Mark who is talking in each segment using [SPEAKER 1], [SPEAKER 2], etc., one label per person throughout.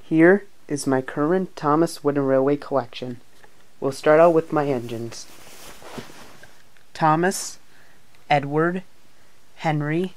[SPEAKER 1] Here is my current Thomas Wooden Railway collection. We'll start out with my engines. Thomas, Edward, Henry,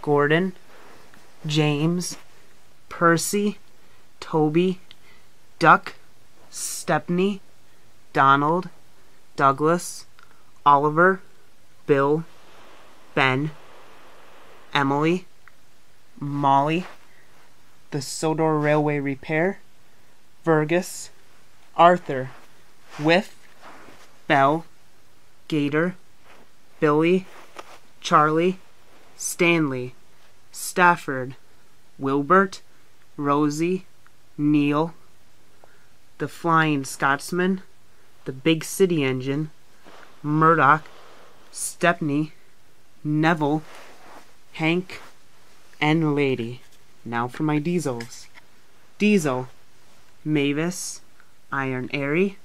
[SPEAKER 1] Gordon, James, Percy, Toby, Duck, Stepney, Donald, Douglas, Oliver, Bill, Ben, Emily, Molly, the Sodor Railway Repair, Fergus, Arthur, Whiff, Bell, Gator, Billy, Charlie, Stanley, Stafford, Wilbert, Rosie, Neil, the Flying Scotsman, the Big City Engine, Murdoch, Stepney, Neville, Hank, and Lady. Now for my diesels. Diesel, Mavis, Iron Airy,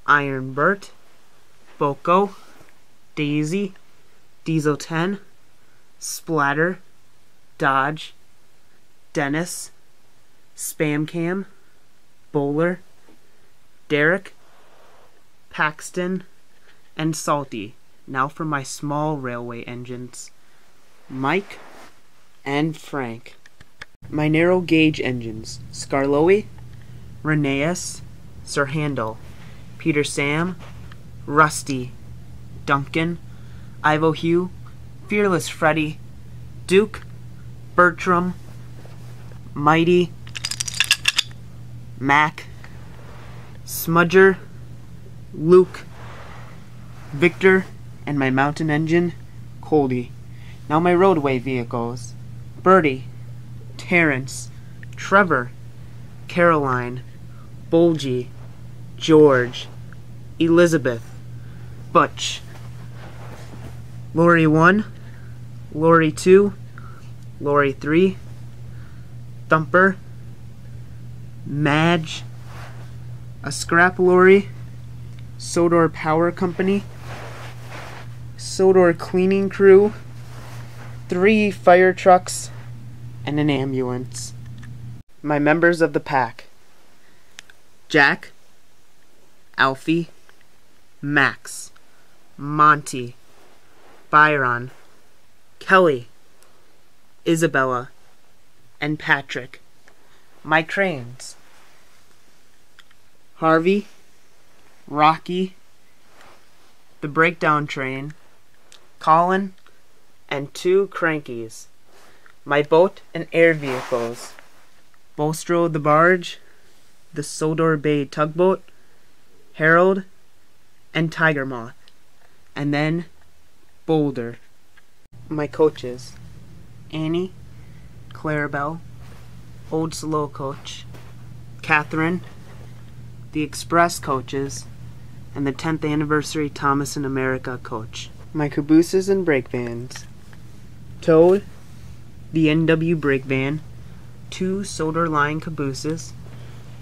[SPEAKER 1] Iron Bert, Boko, Daisy, Diesel 10, Splatter, Dodge, Dennis, Spam Cam, Bowler, Derek, Paxton, and Salty. Now for my small railway engines. Mike and Frank. My narrow gauge engines. Scarloey, Rheneas, Sir Handel, Peter Sam, Rusty, Duncan, Ivo Hugh, Fearless Freddy, Duke, Bertram, Mighty, Mac, Smudger, Luke, Victor, and my mountain engine, Coldy. Now my roadway vehicles. Bertie, Terrence, Trevor, Caroline, Bulgy, George, Elizabeth, Butch, Lorry 1, Lorry 2, Lorry 3, Thumper, Madge, a scrap lorry, Sodor Power Company, Sodor Cleaning Crew, 3 fire trucks, and an ambulance. My members of the pack. Jack, Alfie, Max, Monty, Byron, Kelly, Isabella, and Patrick. My cranes. Harvey, Rocky, the breakdown train, Colin, and 2 crankies. My boat and air vehicles. Bolstro the barge, the Sodor Bay tugboat, Harold, and Tiger Moth. And then Boulder. My coaches. Annie, Clarabelle, Old Slow Coach, Catherine, the Express coaches, and the 10th anniversary Thomas in America coach. My cabooses and brake vans. Toad, the NW brake van, 2 Sodor Line cabooses,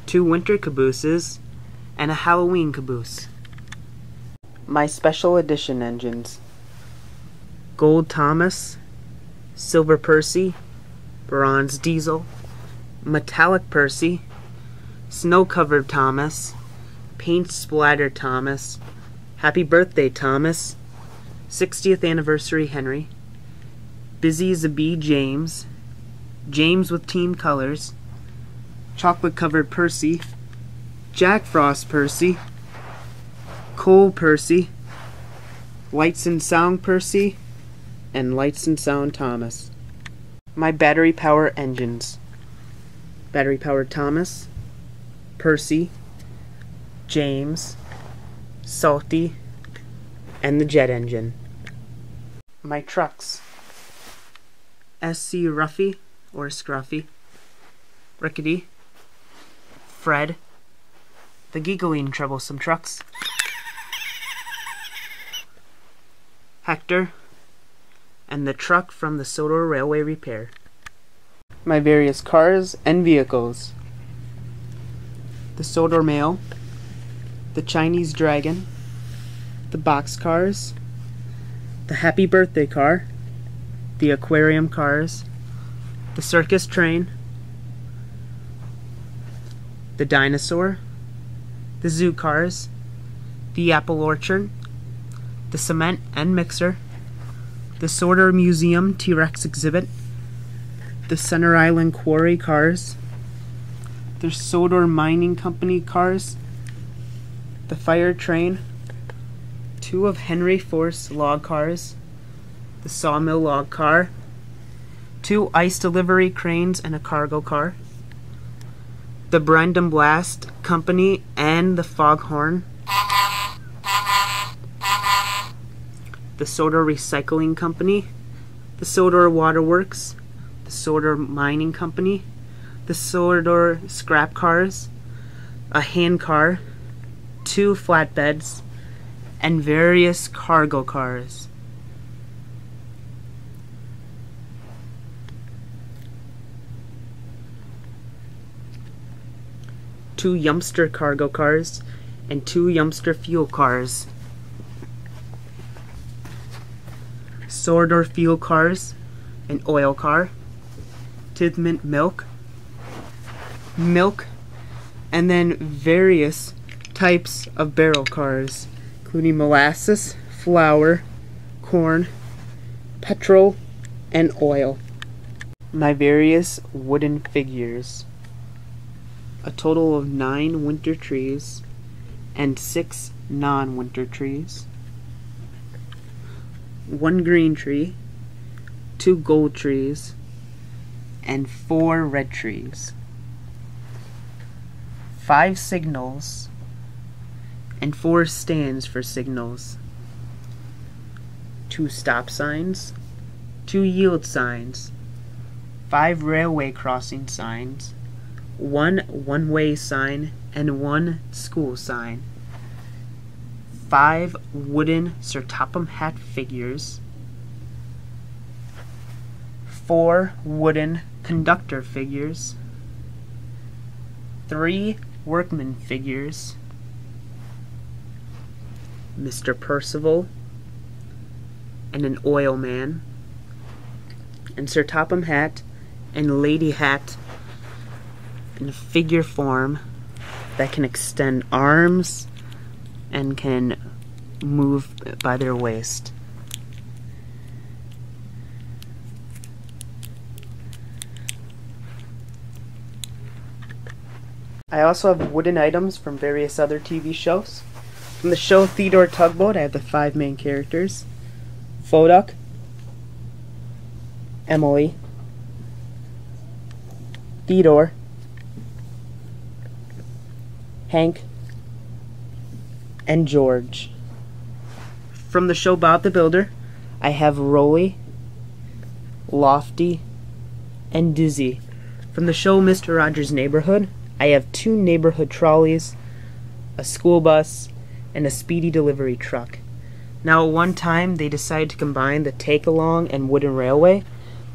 [SPEAKER 1] 2 winter cabooses, and a Halloween caboose. My special edition engines. Gold Thomas, Silver Percy, Bronze Diesel, Metallic Percy, Snow-Covered Thomas, Paint Splatter Thomas, Happy Birthday Thomas, 60th Anniversary Henry, Busy as a Bee James, James with Team Colors, Chocolate Covered Percy, Jack Frost Percy, Cole Percy, Lights and Sound Percy, and Lights and Sound Thomas. My battery power engines. Battery powered Thomas, Percy, James, Salty, and the jet engine. My trucks. SC Ruffy, or Scruffy, Rickety, Fred, the giggling troublesome trucks, Hector, and the truck from the Sodor Railway Repair. My various cars and vehicles. The Sodor Mail, the Chinese Dragon, the boxcars, the Happy Birthday car, the aquarium cars, the circus train, the Dinosaur, the Zoo Cars, the Apple Orchard, the Cement and Mixer, the Sodor Museum T-Rex exhibit, the Center Island Quarry cars, the Sodor Mining Company cars, the Fire Train, 2 of Henry Force log cars, the Sawmill log car, 2 ice delivery cranes and a cargo car, the Brendan Blast Company and the Foghorn, the Sodor Recycling Company, the Sodor Waterworks, the Sodor Mining Company, the Sodor Scrap Cars, a hand car, 2 flatbeds, and various cargo cars. Two Youngster cargo cars and 2 Youngster fuel cars. Sodor fuel cars, an oil car, Tidmont milk, and then various types of barrel cars, including molasses, flour, corn, petrol, and oil. My various wooden figures. A total of 9 winter trees and 6 non-winter trees. 1 green tree, 2 gold trees, and 4 red trees. 5 signals and 4 stands for signals. 2 stop signs, 2 yield signs, 5 railway crossing signs, 1 one-way sign, and 1 school sign. 5 wooden Sir Topham Hatt figures, 4 wooden conductor figures, 3 workman figures, Mr. Percival, and an oil man, and Sir Topham Hatt and Lady Hatt in figure form that can extend arms and can move by their waist. I also have wooden items from various other TV shows. From the show Theodore Tugboat, I have the 5 main characters: Foduck, Emily, Theodore, Hank, and George. From the show Bob the Builder, I have Rolly, Lofty, and Dizzy. From the show Mr. Rogers' Neighborhood, I have 2 neighborhood trolleys, a school bus, and a speedy delivery truck. Now, at one time, they decided to combine the take-along and wooden railway.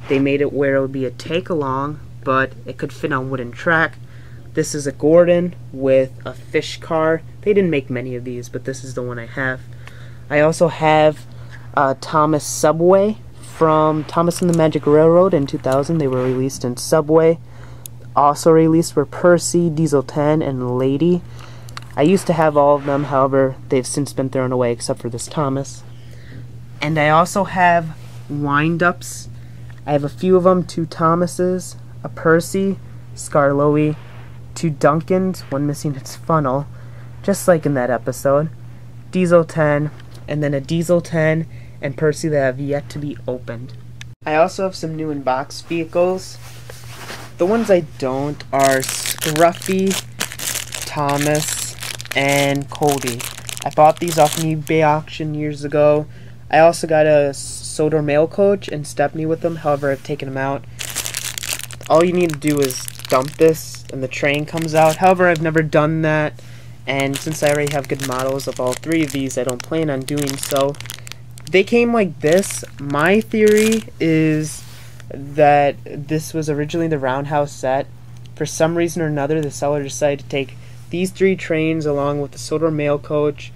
[SPEAKER 1] They made it where it would be a take-along, but it could fit on wooden track. This is a Gordon with a fish car. They didn't make many of these, but this is the one I have. I also have Thomas Subway from Thomas and the Magic Railroad in 2000. They were released in Subway. Also released were Percy, Diesel 10, and Lady. I used to have all of them, however, they've since been thrown away except for this Thomas. And I also have wind-ups. I have a few of them, 2 Thomases, a Percy, Skarloey, 2 Duncans, one missing its funnel, just like in that episode, Diesel 10, and then a Diesel 10 and Percy that have yet to be opened. I also have some new in-box vehicles. The ones I don't are Scruffy, Thomas, and Cody. I bought these off an eBay auction years ago. I also got a Sodor mail coach and Stepney with them, however I've taken them out. All you need to do is dump this and the train comes out. However, I've never done that, and since I already have good models of all 3 of these, I don't plan on doing so. They came like this. My theory is that this was originally the Roundhouse set. For some reason or another, the seller decided to take these 3 trains along with the Sodor mail coach,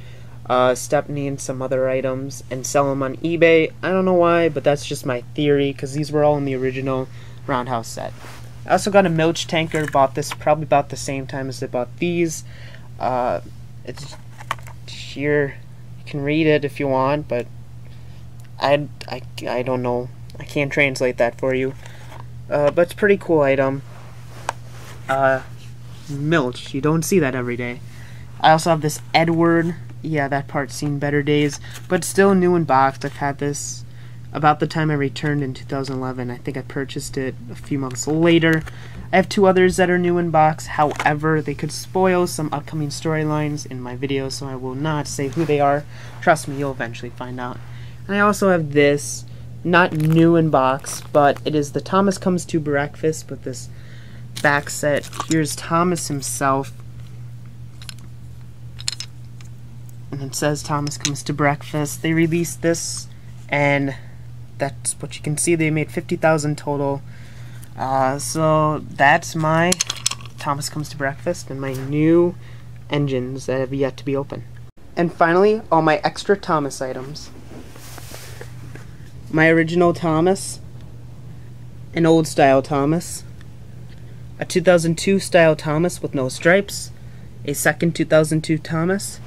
[SPEAKER 1] Stepney, and some other items and sell them on eBay. I don't know why, but that's just my theory, because these were all in the original Roundhouse set. I also got a Milch tanker. Bought this probably about the same time as I bought these. It's here. You can read it if you want, but I don't know. I can't translate that for you. But it's a pretty cool item. Milch. You don't see that every day. I also have this Edward. Yeah, that part's seen better days, but still new in boxed. I've had this about the time I returned in 2011. I think I purchased it a few months later. I have two others that are new in box. However, they could spoil some upcoming storylines in my video, so I will not say who they are. Trust me, you'll eventually find out. And I also have this, not new in box, but it is the Thomas Comes to Breakfast with this back set. Here's Thomas himself. And it says Thomas Comes to Breakfast. They released this, and that's what you can see. They made 50,000 total. So that's my Thomas Comes to Breakfast and my new engines that have yet to be opened. And finally, all my extra Thomas items. My original Thomas, an old style Thomas, a 2002 style Thomas with no stripes, a second 2002 Thomas,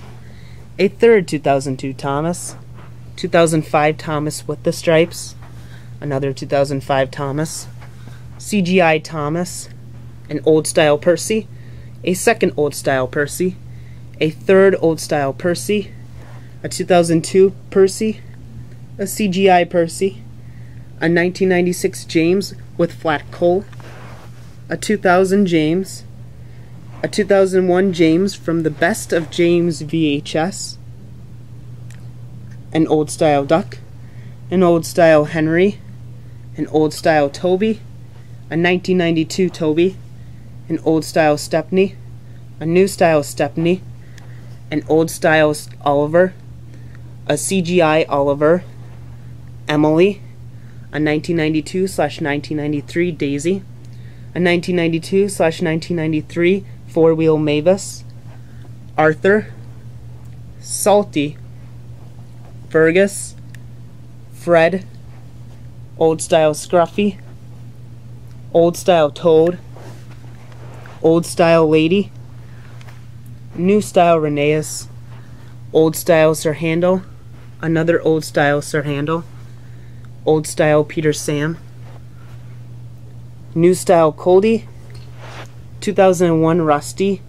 [SPEAKER 1] a third 2002 Thomas, 2005 Thomas with the stripes, another 2005 Thomas, CGI Thomas, an old style Percy, a second old style Percy, a third old style Percy, a 2002 Percy, a CGI Percy, a 1996 James with flat coal, a 2000 James, a 2001 James from the Best of James VHS, an old style Duck, an old style Henry, an old style Toby, a 1992 Toby, an old style Stepney, a new style Stepney, an old style Oliver, a CGI Oliver, Emily, a 1992/1993 Daisy, a 1992/1993 four-wheel Mavis, Arthur, Salty, Fergus, Fred, old style Scruffy, old style Toad, old style Lady, new style Rheneas, old style Sir Handel, another old style Sir Handel, old style Peter Sam, new style Coldy, 2001 Rusty,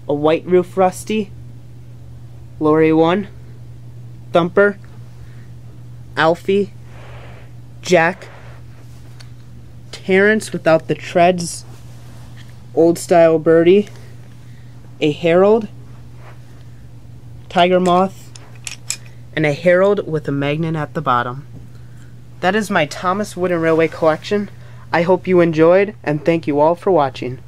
[SPEAKER 1] a white roof Rusty, Lorry 1, Thumper, Alfie, Jack, Terrence without the treads, old style Birdie, a Harold, Tiger Moth, and a Harold with a magnet at the bottom. That is my Thomas Wooden Railway collection. I hope you enjoyed, and thank you all for watching.